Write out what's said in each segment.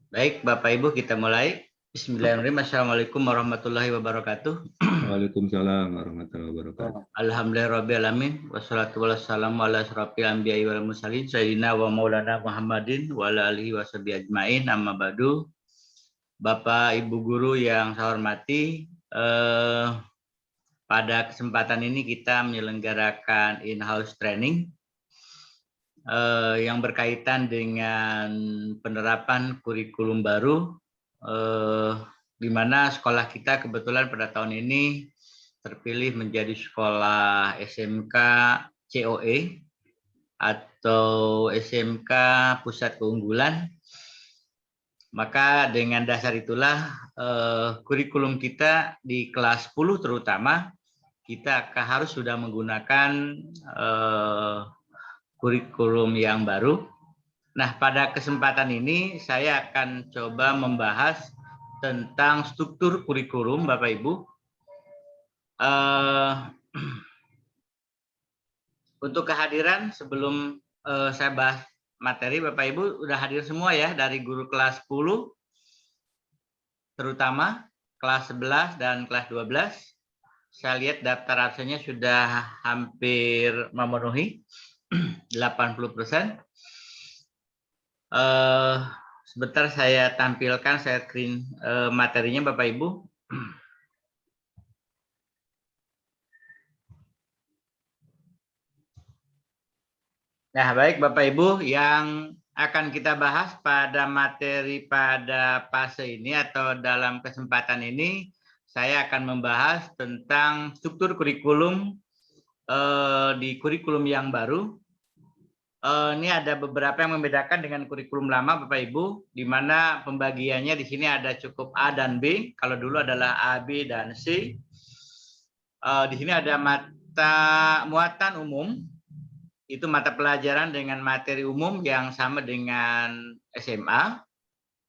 Baik, Bapak Ibu, kita mulai. Bismillahirrahmanirrahim. Assalamualaikum warahmatullahi wabarakatuh. Waalaikumsalam warahmatullahi wabarakatuh. Alhamdulillahirrahmanirrahim. Wassalatu wassalamu ala asrofil anbiya'i wal mursalin sayyidina wa maulana Muhammadin wa ala alihi wa sahbihi ajmain. Amma ba'du. Bapak Ibu guru yang saya hormati, pada kesempatan ini kita menyelenggarakan in-house training yang berkaitan dengan penerapan kurikulum baru, di mana sekolah kita kebetulan pada tahun ini terpilih menjadi sekolah SMK COE atau SMK Pusat Keunggulan. Maka dengan dasar itulah kurikulum kita di kelas 10 terutama kita harus sudah menggunakan kurikulum yang baru. Nah, pada kesempatan ini saya akan coba membahas tentang struktur kurikulum, Bapak Ibu. Untuk kehadiran sebelum saya bahas materi, Bapak Ibu udah hadir semua ya dari guru kelas 10, terutama kelas 11 dan kelas 12. Saya lihat daftar absennya sudah hampir memenuhi 80%. Sebentar saya tampilkan, saya screen materinya Bapak Ibu. Nah, baik Bapak Ibu, yang akan kita bahas pada materi pada fase ini atau dalam kesempatan ini, saya akan membahas tentang struktur kurikulum di kurikulum yang baru. Ini ada beberapa yang membedakan dengan kurikulum lama, Bapak Ibu, di mana pembagiannya di sini ada cukup A dan B. Kalau dulu adalah A, B, dan C. Di sini ada mata muatan umum. Itu mata pelajaran dengan materi umum yang sama dengan SMA,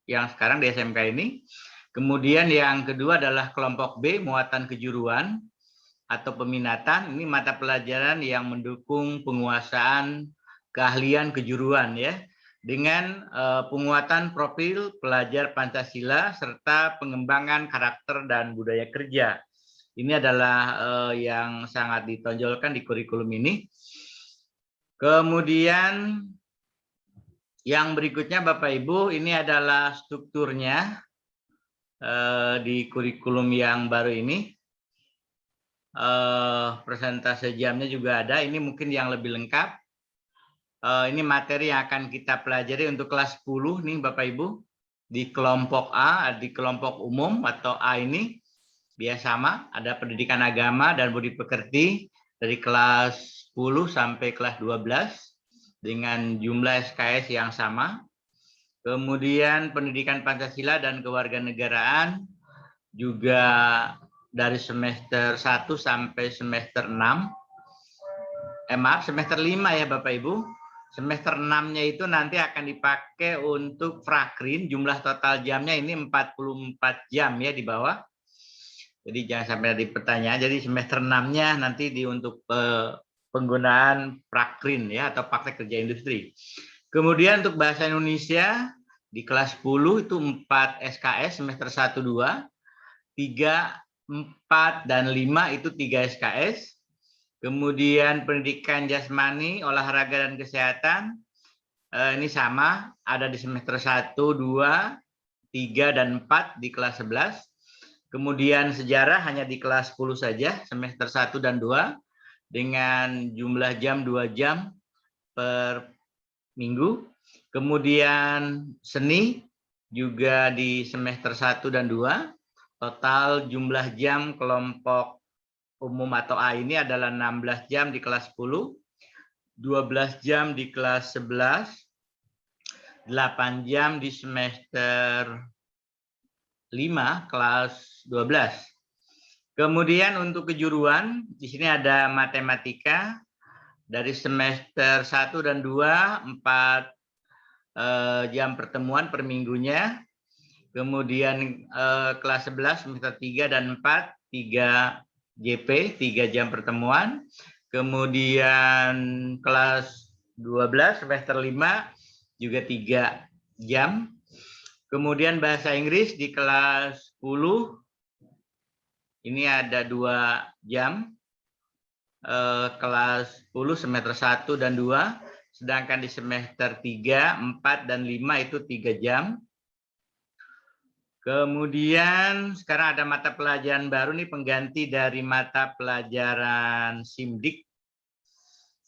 yang sekarang di SMK ini. Kemudian yang kedua adalah kelompok B, muatan kejuruan atau peminatan. Ini mata pelajaran yang mendukung penguasaan keahlian kejuruan ya, dengan penguatan profil pelajar Pancasila serta pengembangan karakter dan budaya kerja. Ini adalah yang sangat ditonjolkan di kurikulum ini. Kemudian yang berikutnya Bapak Ibu, ini adalah strukturnya di kurikulum yang baru ini. Persentase jamnya juga ada, ini mungkin yang lebih lengkap. Ini materi yang akan kita pelajari untuk kelas 10 nih Bapak Ibu. Di kelompok A, di kelompok umum atau A ini, biasa sama, ada pendidikan agama dan budi pekerti dari kelas 10 sampai kelas 12 dengan jumlah SKS yang sama. Kemudian pendidikan Pancasila dan kewarganegaraan juga dari semester 1 sampai semester 6. Semester 5 ya Bapak Ibu. Semester 6-nya itu nanti akan dipakai untuk prakrin, jumlah total jamnya ini 44 jam ya di bawah. Jadi jangan sampai ada pertanyaan. Jadi semester 6-nya nanti untuk penggunaan prakrin ya atau praktek kerja industri. Kemudian untuk bahasa Indonesia di kelas 10 itu 4 SKS semester 1 2, 3, 4 dan 5 itu 3 SKS. Kemudian pendidikan jasmani, olahraga dan kesehatan ini sama, ada di semester 1, 2, 3 dan 4 di kelas 11. Kemudian sejarah hanya di kelas 10 saja, semester 1 dan 2, dengan jumlah jam 2 jam per minggu. Kemudian seni juga di semester 1 dan 2, total jumlah jam kelompok umum atau A ini adalah 16 jam di kelas 10, 12 jam di kelas 11, 8 jam di semester 5 kelas 12. Kemudian untuk kejuruan, di sini ada matematika dari semester 1 dan 2, 4 jam pertemuan per minggunya. Kemudian kelas 11 semester 3 dan 4, 3 JP, 3 jam pertemuan. Kemudian kelas 12 semester 5 juga 3 jam. Kemudian bahasa Inggris di kelas 10 ini ada 2 jam. Kelas 10 semester 1 dan 2, sedangkan di semester 3, 4 dan 5 itu 3 jam. Kemudian sekarang ada mata pelajaran baru nih, pengganti dari mata pelajaran SIMDIK.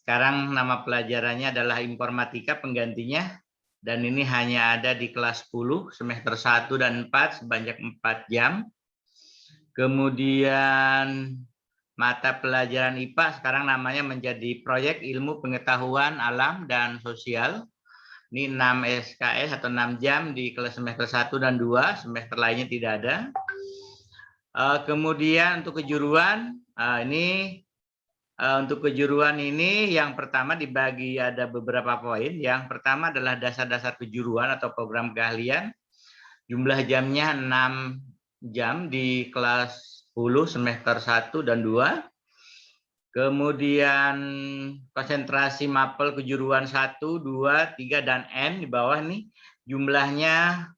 Sekarang nama pelajarannya adalah informatika penggantinya. Dan ini hanya ada di kelas 10, semester 1 dan 4 sebanyak 4 jam. Kemudian mata pelajaran IPA sekarang namanya menjadi Proyek Ilmu Pengetahuan Alam dan Sosial. Ini 6 SKS atau 6 jam di kelas semester 1 dan 2, semester lainnya tidak ada. Kemudian untuk kejuruan, untuk kejuruan ini yang pertama dibagi ada beberapa poin. Yang pertama adalah dasar-dasar kejuruan atau program keahlian. Jumlah jamnya 6 jam di kelas 10 semester 1 dan 2. Kemudian konsentrasi mapel kejuruan 1, 2, 3, dan N di bawah nih. Jumlahnya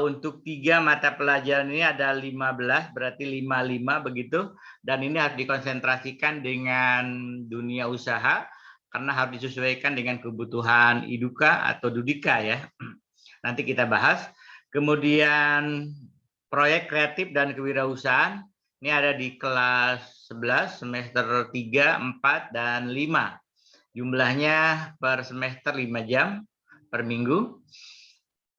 untuk 3 mata pelajaran ini ada 15, berarti 55 begitu. Dan ini harus dikonsentrasikan dengan dunia usaha, karena harus disesuaikan dengan kebutuhan IDUKA atau DUDIKA ya. Nanti kita bahas. Kemudian proyek kreatif dan kewirausahaan, ini ada di kelas 11, semester 3, 4, dan 5. Jumlahnya per semester 5 jam per minggu.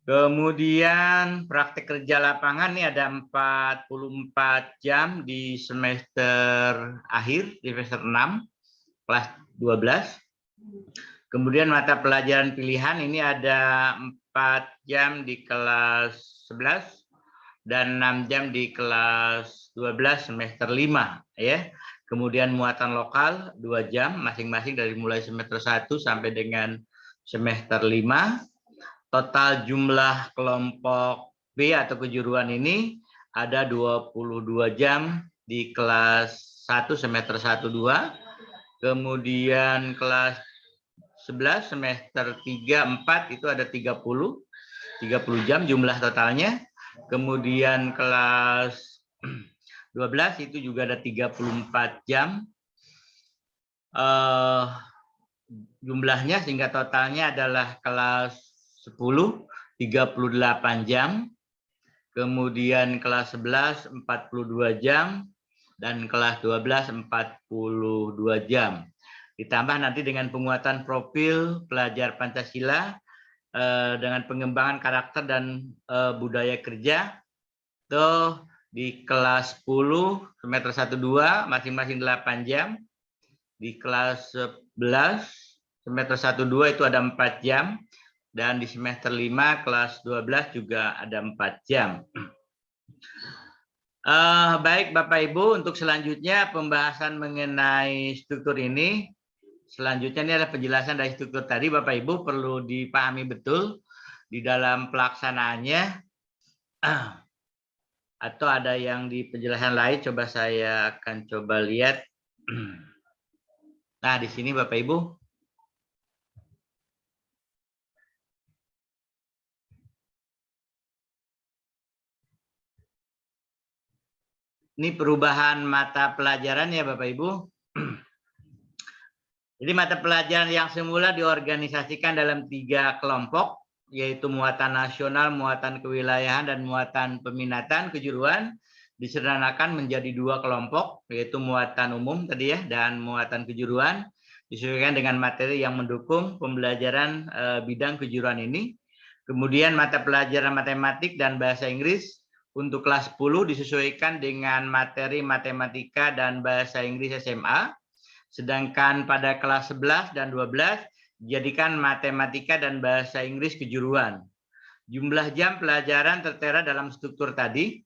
Kemudian praktek kerja lapangan ini ada 44 jam di semester akhir, di semester 6, kelas 12. Kemudian mata pelajaran pilihan ini ada 4 jam di kelas 11 dan 6 jam di kelas 12 semester 5 ya. Kemudian muatan lokal 2 jam masing-masing dari mulai semester 1 sampai dengan semester 5. Total jumlah kelompok B atau kejuruan ini ada 22 jam di kelas 1 semester 1 2. Kemudian kelas 11 semester 3 4 itu ada 30 jam jumlah totalnya. Kemudian kelas 12 itu juga ada 34 jam jumlahnya, sehingga totalnya adalah kelas 10 38 jam, kemudian kelas 11 42 jam, dan kelas 12 42 jam. Ditambah nanti dengan penguatan profil pelajar Pancasila dengan pengembangan karakter dan budaya kerja. Tuh di kelas 10 semester 1 2 masing-masing 8 jam. Di kelas 11 semester 1 2 itu ada 4 jam. Dan di semester 5 kelas 12 juga ada 4 jam. Baik Bapak Ibu, untuk selanjutnya pembahasan mengenai struktur ini. Selanjutnya ini adalah penjelasan dari struktur tadi. Bapak Ibu perlu dipahami betul di dalam pelaksanaannya. Atau ada yang di penjelasan lain, coba saya akan coba lihat. Nah, di sini Bapak Ibu. Ini perubahan mata pelajaran ya Bapak Ibu. Jadi mata pelajaran yang semula diorganisasikan dalam 3 kelompok, yaitu muatan nasional, muatan kewilayahan, dan muatan peminatan kejuruan, disederhanakan menjadi 2 kelompok, yaitu muatan umum tadi ya, dan muatan kejuruan, disesuaikan dengan materi yang mendukung pembelajaran bidang kejuruan ini. Kemudian mata pelajaran matematik dan bahasa Inggris untuk kelas 10 disesuaikan dengan materi matematika dan bahasa Inggris SMA. Sedangkan pada kelas 11 dan 12 dijadikan matematika dan bahasa Inggris kejuruan. Jumlah jam pelajaran tertera dalam struktur tadi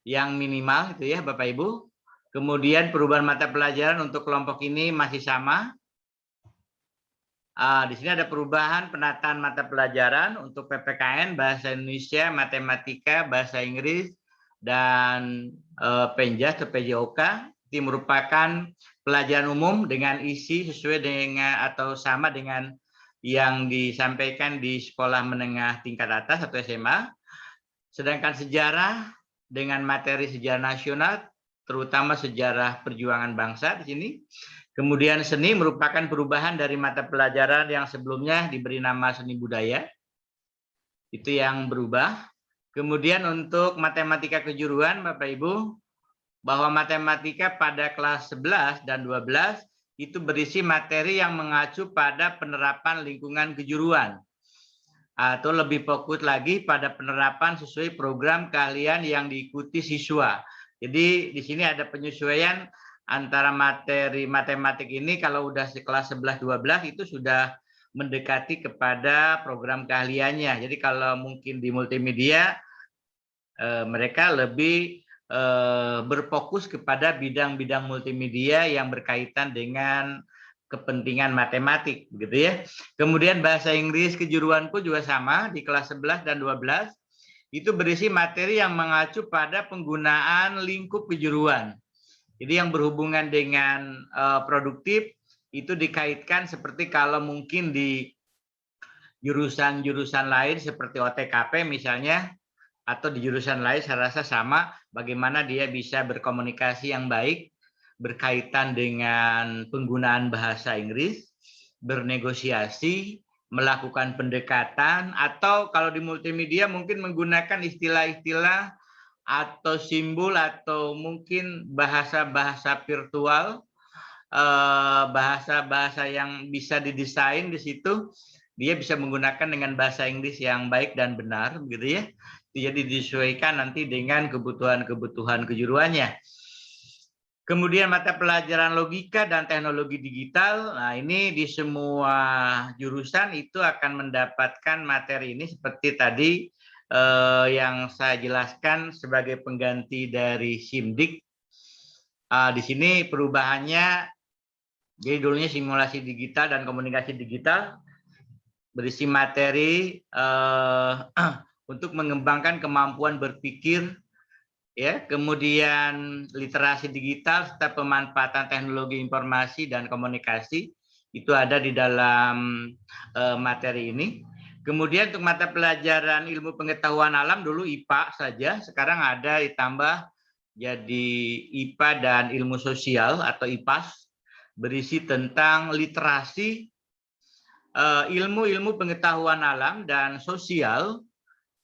yang minimal itu ya Bapak Ibu. Kemudian perubahan mata pelajaran untuk kelompok ini masih sama. Di sini ada perubahan penataan mata pelajaran untuk PPKN, bahasa Indonesia, matematika, bahasa Inggris, dan Penjas atau PJOK. Ini merupakan pelajaran umum dengan isi sesuai dengan atau sama dengan yang disampaikan di sekolah menengah tingkat atas atau SMA. Sedangkan sejarah dengan materi sejarah nasional, terutama sejarah perjuangan bangsa di sini. Kemudian seni merupakan perubahan dari mata pelajaran yang sebelumnya diberi nama seni budaya. Itu yang berubah. Kemudian untuk matematika kejuruan, Bapak Ibu, bahwa matematika pada kelas 11 dan 12 itu berisi materi yang mengacu pada penerapan lingkungan kejuruan. Atau lebih fokus lagi pada penerapan sesuai program keahlian yang diikuti siswa. Jadi di sini ada penyesuaian antara materi matematik ini kalau udah kelas 11-12 itu sudah mendekati kepada program keahliannya. Jadi kalau mungkin di multimedia mereka lebih berfokus kepada bidang-bidang multimedia yang berkaitan dengan kepentingan matematik, gitu ya. Kemudian bahasa Inggris kejuruanku juga sama di kelas 11 dan 12 itu berisi materi yang mengacu pada penggunaan lingkup kejuruan. Jadi yang berhubungan dengan produktif itu dikaitkan seperti kalau mungkin di jurusan-jurusan lain seperti OTKP misalnya, atau di jurusan lain saya rasa sama, bagaimana dia bisa berkomunikasi yang baik berkaitan dengan penggunaan bahasa Inggris, bernegosiasi, melakukan pendekatan, atau kalau di multimedia mungkin menggunakan istilah-istilah atau simbol atau mungkin bahasa-bahasa virtual, bahasa-bahasa yang bisa didesain di situ, dia bisa menggunakan dengan bahasa Inggris yang baik dan benar, begitu ya. Jadi disesuaikan nanti dengan kebutuhan-kebutuhan kejuruannya. Kemudian mata pelajaran logika dan teknologi digital. Nah, ini di semua jurusan itu akan mendapatkan materi ini seperti tadi yang saya jelaskan sebagai pengganti dari SIMDIK. Di sini perubahannya, jadi dulunya simulasi digital dan komunikasi digital berisi materi untuk mengembangkan kemampuan berpikir, ya, kemudian literasi digital serta pemanfaatan teknologi informasi dan komunikasi itu ada di dalam materi ini. Kemudian untuk mata pelajaran ilmu pengetahuan alam dulu IPA saja, sekarang ada ditambah jadi IPA dan ilmu sosial atau IPAS, berisi tentang literasi, ilmu-ilmu pengetahuan alam dan sosial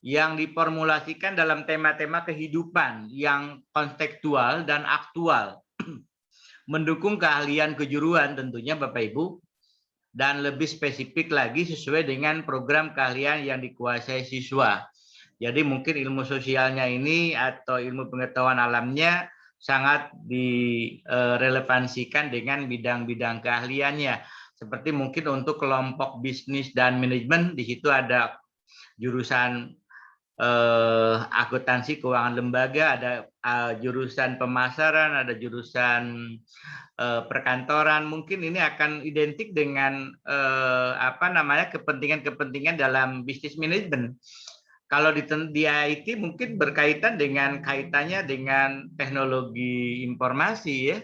yang diformulasikan dalam tema-tema kehidupan yang kontekstual dan aktual. Mendukung keahlian kejuruan tentunya Bapak Ibu, dan lebih spesifik lagi sesuai dengan program keahlian yang dikuasai siswa. Jadi mungkin ilmu sosialnya ini atau ilmu pengetahuan alamnya sangat direlevansikan dengan bidang-bidang keahliannya. Seperti mungkin untuk kelompok bisnis dan manajemen, di situ ada jurusan akuntansi keuangan lembaga, ada jurusan pemasaran, ada jurusan perkantoran. Mungkin ini akan identik dengan kepentingan-kepentingan dalam bisnis manajemen. Kalau di IT mungkin berkaitan dengan kaitannya dengan teknologi informasi, ya.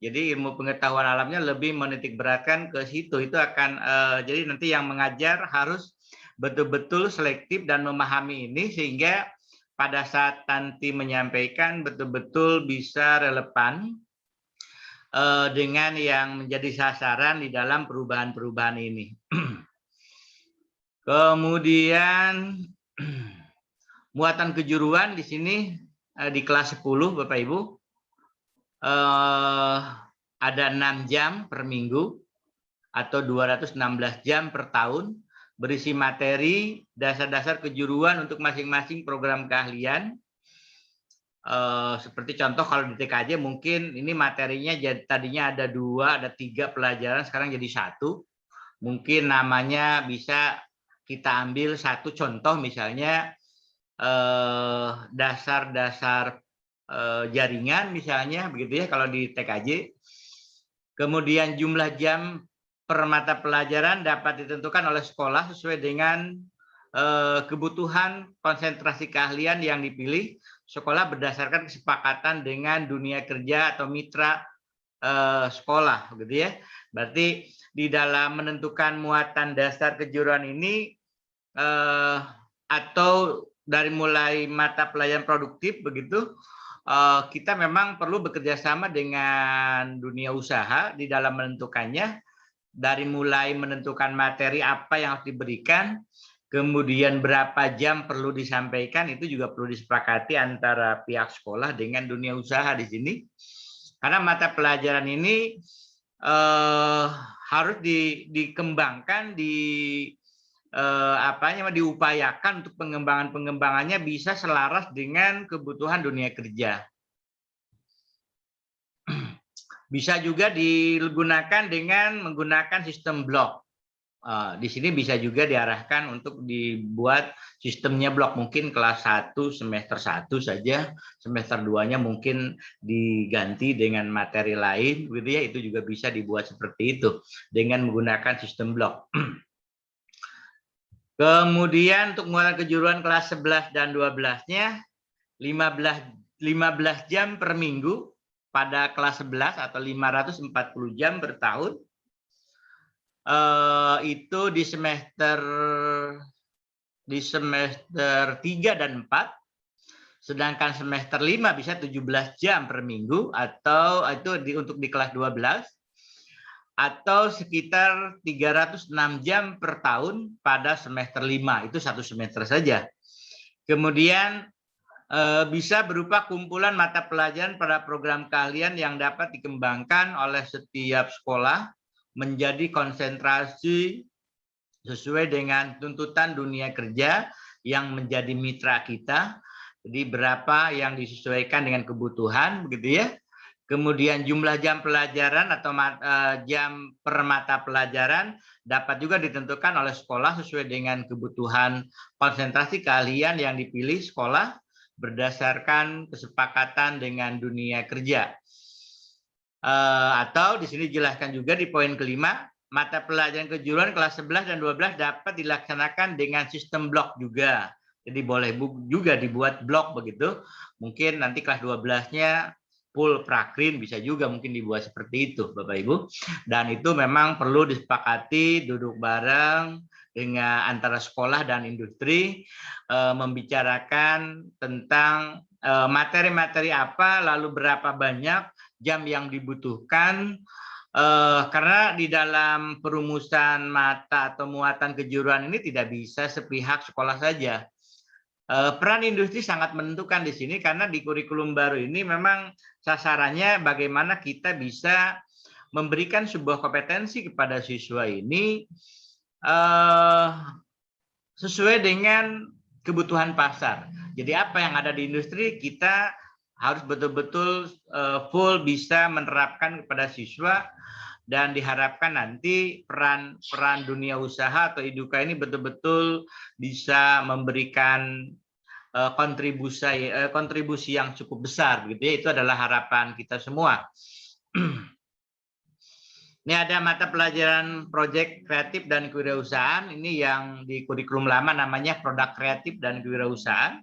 Jadi ilmu pengetahuan alamnya lebih menitik beratkan ke situ. Itu akan jadi nanti yang mengajar harus betul-betul selektif dan memahami ini sehingga pada saat nanti menyampaikan betul-betul bisa relevan dengan yang menjadi sasaran di dalam perubahan-perubahan ini. Kemudian muatan kejuruan di sini di kelas 10 Bapak Ibu ada 6 jam per minggu atau 216 jam per tahun, berisi materi dasar-dasar kejuruan untuk masing-masing program keahlian. Seperti contoh kalau di TKJ mungkin ini materinya tadinya ada 2, ada 3 pelajaran, sekarang jadi 1. Mungkin namanya bisa kita ambil satu contoh misalnya dasar-dasar jaringan misalnya, begitu ya kalau di TKJ. Kemudian jumlah jam per mata pelajaran dapat ditentukan oleh sekolah sesuai dengan kebutuhan konsentrasi keahlian yang dipilih. Sekolah berdasarkan kesepakatan dengan dunia kerja atau mitra sekolah, gitu ya. Berarti di dalam menentukan muatan dasar kejuruan ini atau dari mulai mata pelajaran produktif begitu, kita memang perlu bekerja sama dengan dunia usaha di dalam menentukannya, dari mulai menentukan materi apa yang harus diberikan, kemudian berapa jam perlu disampaikan, itu juga perlu disepakati antara pihak sekolah dengan dunia usaha di sini. Karena mata pelajaran ini harus dikembangkan, diupayakan untuk pengembangannya bisa selaras dengan kebutuhan dunia kerja. Bisa juga digunakan dengan menggunakan sistem blok. Di sini bisa juga diarahkan untuk dibuat sistemnya blok, mungkin kelas 1 semester 1 saja, semester 2-nya mungkin diganti dengan materi lain gitu ya, itu juga bisa dibuat seperti itu dengan menggunakan sistem blok. Kemudian untuk muatan kejuruan kelas 11 dan 12-nya 15 jam per minggu pada kelas 11 atau 540 jam per tahun. Itu di semester 3 dan 4, sedangkan semester 5 bisa 17 jam per minggu, atau itu untuk di kelas 12, atau sekitar 306 jam per tahun pada semester 5, itu satu semester saja. Kemudian bisa berupa kumpulan mata pelajaran pada program keahlian yang dapat dikembangkan oleh setiap sekolah menjadi konsentrasi sesuai dengan tuntutan dunia kerja yang menjadi mitra kita. Jadi berapa yang disesuaikan dengan kebutuhan, begitu ya. Kemudian jumlah jam pelajaran atau jam per mata pelajaran dapat juga ditentukan oleh sekolah sesuai dengan kebutuhan konsentrasi keahlian yang dipilih sekolah berdasarkan kesepakatan dengan dunia kerja. Atau di sini jelaskan juga di poin kelima, mata pelajaran kejuruan kelas 11 dan 12 dapat dilaksanakan dengan sistem blok juga. Jadi boleh juga dibuat blok begitu. Mungkin nanti kelas 12-nya full prakrin, bisa juga mungkin dibuat seperti itu Bapak Ibu. Dan itu memang perlu disepakati, duduk bareng dengan antara sekolah dan industri, membicarakan tentang materi-materi apa, lalu berapa banyak jam yang dibutuhkan, karena di dalam perumusan mata atau muatan kejuruan ini tidak bisa sepihak sekolah saja. Peran industri sangat menentukan di sini, karena di kurikulum baru ini memang sasarannya bagaimana kita bisa memberikan sebuah kompetensi kepada siswa ini sesuai dengan kebutuhan pasar. Jadi apa yang ada di industri kita harus betul-betul full bisa menerapkan kepada siswa, dan diharapkan nanti peran dunia usaha atau IDUKA ini betul-betul bisa memberikan kontribusi yang cukup besar, gitu ya. Itu adalah harapan kita semua. Ini ada mata pelajaran proyek kreatif dan kewirausahaan. Ini yang di kurikulum lama namanya produk kreatif dan kewirausahaan.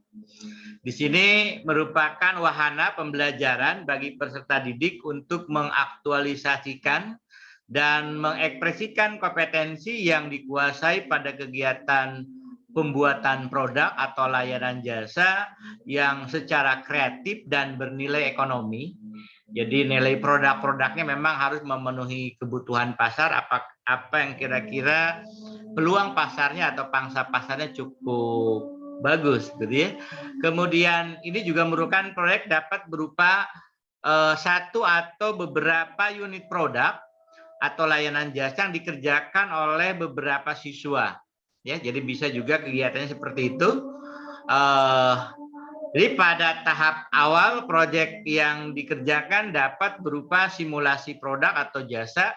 Di sini merupakan wahana pembelajaran bagi peserta didik untuk mengaktualisasikan dan mengekspresikan kompetensi yang dikuasai pada kegiatan pembuatan produk atau layanan jasa yang secara kreatif dan bernilai ekonomi. Jadi nilai produk-produknya memang harus memenuhi kebutuhan pasar, apa yang kira-kira peluang pasarnya atau pangsa pasarnya cukup bagus, gitu ya. Kemudian ini juga merupakan proyek dapat berupa satu atau beberapa unit produk atau layanan jasa yang dikerjakan oleh beberapa siswa. Ya, jadi bisa juga kegiatannya seperti itu. Jadi pada tahap awal proyek yang dikerjakan dapat berupa simulasi produk atau jasa,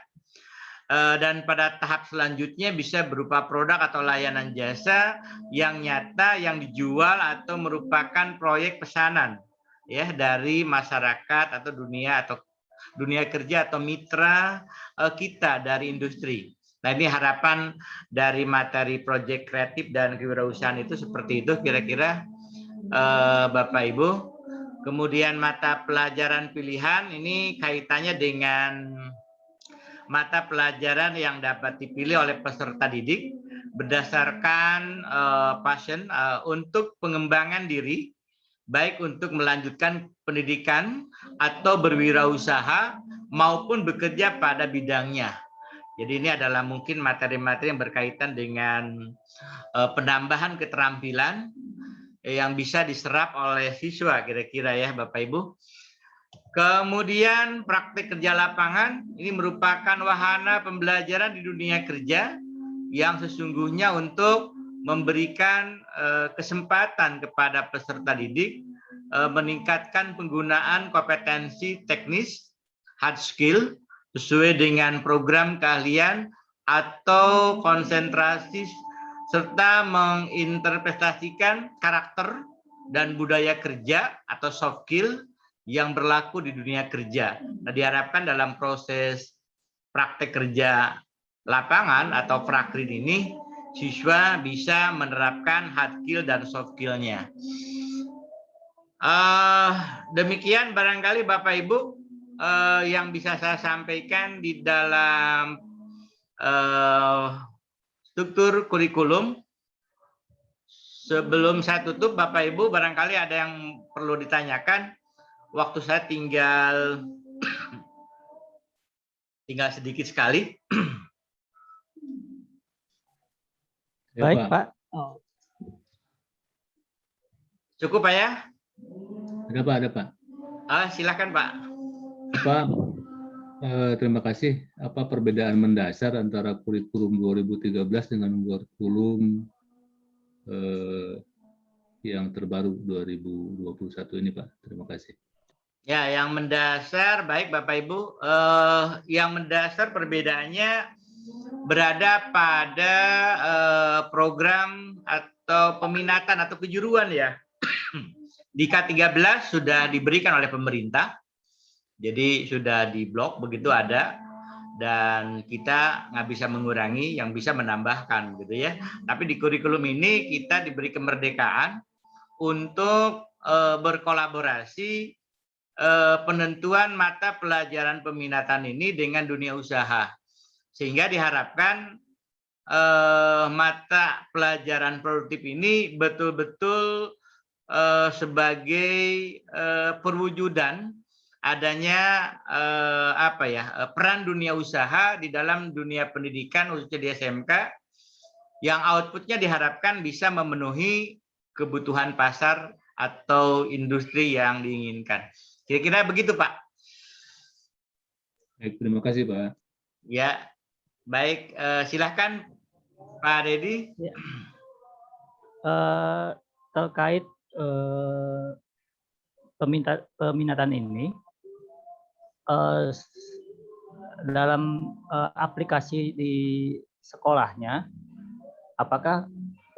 dan pada tahap selanjutnya bisa berupa produk atau layanan jasa yang nyata yang dijual atau merupakan proyek pesanan ya dari masyarakat atau dunia kerja atau mitra kita dari industri. Nah, ini harapan dari materi proyek kreatif dan kewirausahaan itu seperti itu kira-kira Bapak Ibu. Kemudian mata pelajaran pilihan ini kaitannya dengan mata pelajaran yang dapat dipilih oleh peserta didik berdasarkan passion untuk pengembangan diri, baik untuk melanjutkan pendidikan atau berwirausaha maupun bekerja pada bidangnya. Jadi ini adalah mungkin materi-materi yang berkaitan dengan penambahan keterampilan yang bisa diserap oleh siswa kira-kira ya Bapak Ibu. Kemudian praktik kerja lapangan ini merupakan wahana pembelajaran di dunia kerja yang sesungguhnya untuk memberikan kesempatan kepada peserta didik meningkatkan penggunaan kompetensi teknis, hard skill, sesuai dengan program keahlian atau konsentrasi serta menginterpretasikan karakter dan budaya kerja atau soft skill yang berlaku di dunia kerja. Nah, diharapkan dalam proses praktek kerja lapangan atau prakrin ini, siswa bisa menerapkan hard skill dan soft skill-nya. Demikian barangkali Bapak Ibu yang bisa saya sampaikan di dalam struktur kurikulum. Sebelum saya tutup, Bapak Ibu, barangkali ada yang perlu ditanyakan. Waktu saya tinggal sedikit sekali. Baik, Pak. Cukup Pak ya? Ada Pak. Silakan Pak. Pak, terima kasih. Apa perbedaan mendasar antara kurikulum 2013 dengan kurikulum yang terbaru 2021 ini, Pak? Terima kasih. Ya, yang mendasar, baik Bapak Ibu, yang mendasar perbedaannya berada pada program atau peminatan atau kejuruan ya. Di K13 sudah diberikan oleh pemerintah, jadi sudah diblok begitu ada, dan kita nggak bisa mengurangi, yang bisa menambahkan gitu ya. Tapi di kurikulum ini kita diberi kemerdekaan untuk berkolaborasi penentuan mata pelajaran peminatan ini dengan dunia usaha, sehingga diharapkan mata pelajaran produktif ini betul-betul sebagai perwujudan adanya peran dunia usaha di dalam dunia pendidikan khususnya di SMK, yang outputnya diharapkan bisa memenuhi kebutuhan pasar atau industri yang diinginkan. Kira-kira begitu, Pak. Baik, terima kasih, Pak. Ya, baik. Silahkan, Pak Dedi. Ya. Terkait peminatan ini, dalam aplikasi di sekolahnya, apakah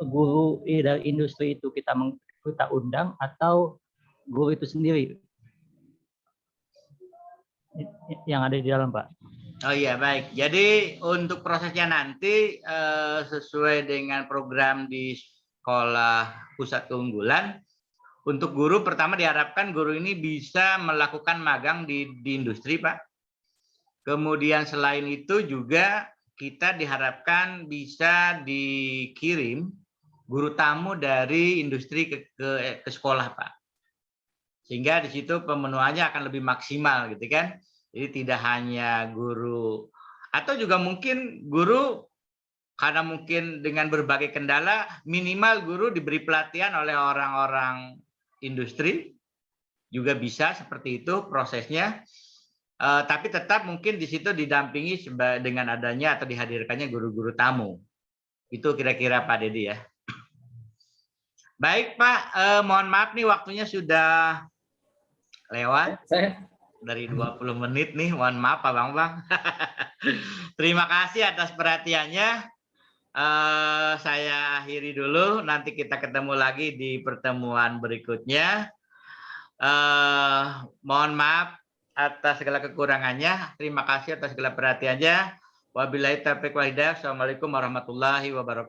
guru dari industri itu kita undang atau guru itu sendiri yang ada di dalam, Pak? Oh iya, baik. Jadi untuk prosesnya nanti sesuai dengan program di sekolah pusat keunggulan, untuk guru pertama diharapkan guru ini bisa melakukan magang di industri, Pak. Kemudian selain itu juga kita diharapkan bisa dikirim guru tamu dari industri ke sekolah, Pak. Sehingga di situ pemenuhannya akan lebih maksimal gitu kan. Jadi tidak hanya guru, atau juga mungkin guru karena mungkin dengan berbagai kendala, minimal guru diberi pelatihan oleh orang-orang industri, juga bisa seperti itu prosesnya. Tapi tetap mungkin di situ didampingi dengan adanya atau dihadirkannya guru-guru tamu. Itu kira-kira Pak Dedi ya. Baik Pak, mohon maaf nih waktunya sudah lewat. Dari 20 menit nih, mohon maaf Pak Bang. Terima kasih atas perhatiannya. Saya akhiri dulu, nanti kita ketemu lagi di pertemuan berikutnya. Mohon maaf atas segala kekurangannya. Terima kasih atas segala perhatiannya. Wabillahi taufiq wal hidayah. Assalamualaikum warahmatullahi wabarakatuh.